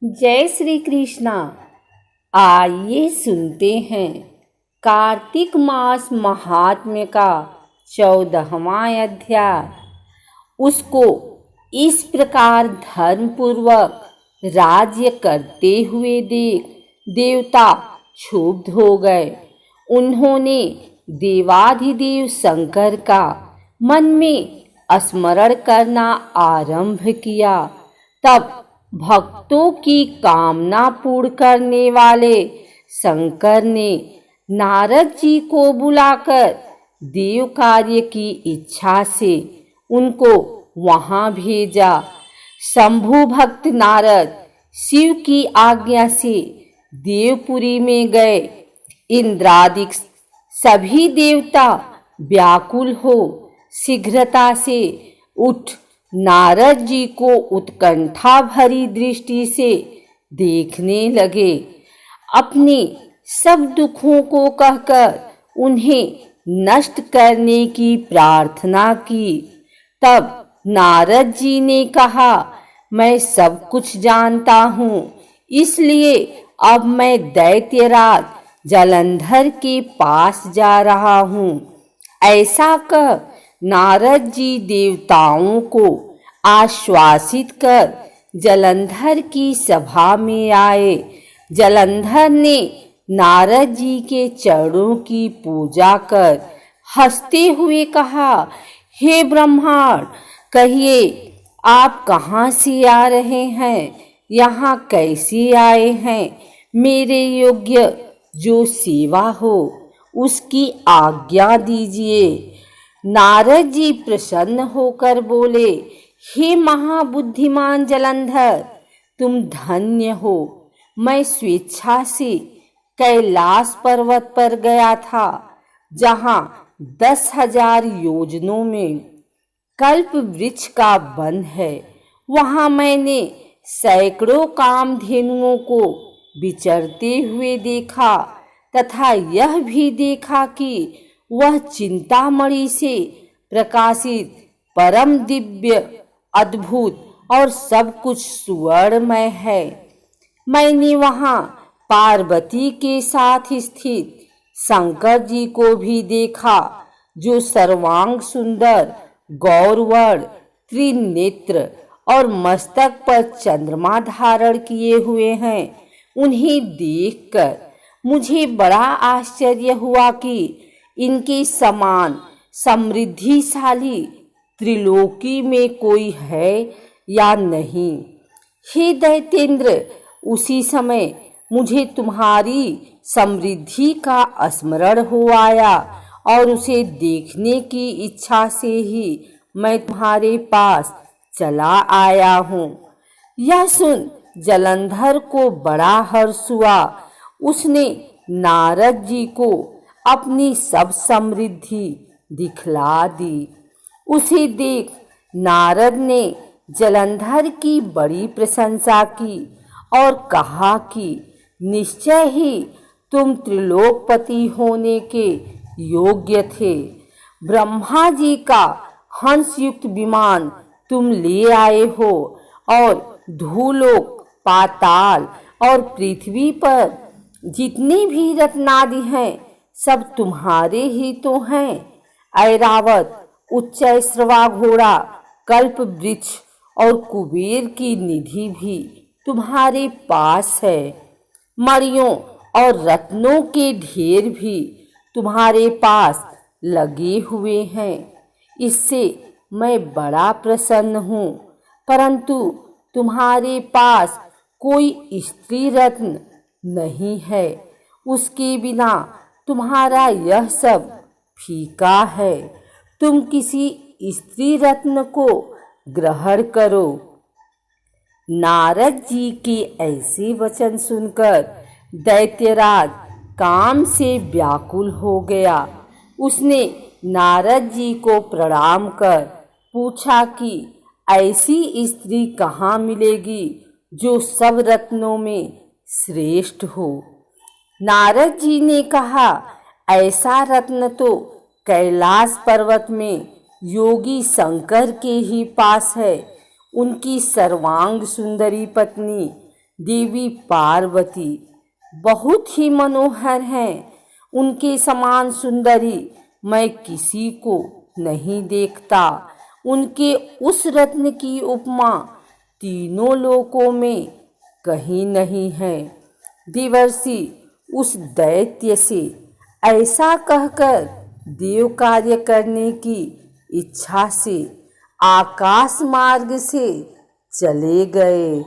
जय श्री कृष्णा। आइए सुनते हैं कार्तिक मास महात्म्य का 14वां अध्याय। उसको इस प्रकार धर्मपूर्वक राज्य करते हुए देख देवता क्षुब्ध हो गए। उन्होंने देवाधिदेव शंकर का मन में स्मरण करना आरंभ किया। तब भक्तों की कामना पूर्ण करने वाले शंकर ने नारद जी को बुलाकर देव कार्य की इच्छा से उनको वहां भेजा। शंभु भक्त नारद शिव की आज्ञा से देवपुरी में गए। इंद्रादिक सभी देवता व्याकुल हो शीघ्रता से उठ नारद जी को उत्कंठा भरी दृष्टि से देखने लगे। अपने सब दुखों को कहकर उन्हें नष्ट करने की प्रार्थना की। तब नारद जी ने कहा, मैं सब कुछ जानता हूँ, इसलिए अब मैं दैत्यराज जलंधर के पास जा रहा हूँ। ऐसा कह नारद जी देवताओं को आश्वासित कर जलंधर की सभा में आए। जलंधर ने नारद जी के चरणों की पूजा कर हंसते हुए कहा, हे ब्रह्मांड, कहिए आप कहाँ से आ रहे हैं, यहाँ कैसे आए हैं। मेरे योग्य जो सेवा हो उसकी आज्ञा दीजिए। नारद जी प्रसन्न होकर बोले, हे महाबुद्धिमान जलंधर, तुम धन्य हो। मैं स्वेच्छा से कैलाश पर्वत पर गया था, जहाँ 10,000 योजनों में कल्प वृक्ष का वन है। वहाँ मैंने सैकड़ों कामधेनुओं को विचरते हुए देखा तथा यह भी देखा कि वह चिंतामणि से प्रकाशित परम दिव्य अद्भुत और सब कुछ सुवर्णमय है। मैंने वहाँ पार्वती के साथ स्थित शंकर जी को भी देखा, जो सर्वांग सुंदर गौरवर्ण त्रिनेत्र और मस्तक पर चंद्रमा धारण किए हुए हैं। उन्हें देखकर मुझे बड़ा आश्चर्य हुआ कि इनके समान समृद्धिशाली त्रिलोकी में कोई है या नहीं। हे दैतेंद्र, उसी समय मुझे तुम्हारी समृद्धि का स्मरण हो आया और उसे देखने की इच्छा से ही मैं तुम्हारे पास चला आया हूँ। यह सुन जलंधर को बड़ा हर्ष हुआ। उसने नारद जी को अपनी सब समृद्धि दिखला दी। उसे देख नारद ने जलंधर की बड़ी प्रशंसा की और कहा कि निश्चय ही तुम त्रिलोकपति होने के योग्य थे। ब्रह्मा जी का हंसयुक्त विमान तुम ले आए हो और धूलोक, पाताल और पृथ्वी पर जितने भी रत्नादि हैं सब तुम्हारे ही तो हैं। ऐरावत, उच्चैश्रवा घोड़ा, कल्प वृक्ष और कुबेर की निधि भी तुम्हारे पास है। मणियों और रत्नों के ढेर भी तुम्हारे पास लगे हुए हैं। इससे मैं बड़ा प्रसन्न हूँ, परंतु तुम्हारे पास कोई स्त्री रत्न नहीं है। उसके बिना तुम्हारा यह सब फीका है। तुम किसी स्त्री रत्न को ग्रहण करो। नारद जी के ऐसे वचन सुनकर दैत्यराज काम से व्याकुल हो गया। उसने नारद जी को प्रणाम कर पूछा कि ऐसी स्त्री कहाँ मिलेगी जो सब रत्नों में श्रेष्ठ हो। नारद जी ने कहा, ऐसा रत्न तो कैलाश पर्वत में योगी शंकर के ही पास है। उनकी सर्वांग सुंदरी पत्नी देवी पार्वती बहुत ही मनोहर हैं। उनके समान सुंदरी मैं किसी को नहीं देखता। उनके उस रत्न की उपमा तीनों लोकों में कहीं नहीं है। देवर्षि उस दैत्य से ऐसा कहकर देव कार्य करने की इच्छा से आकाश मार्ग से चले गए।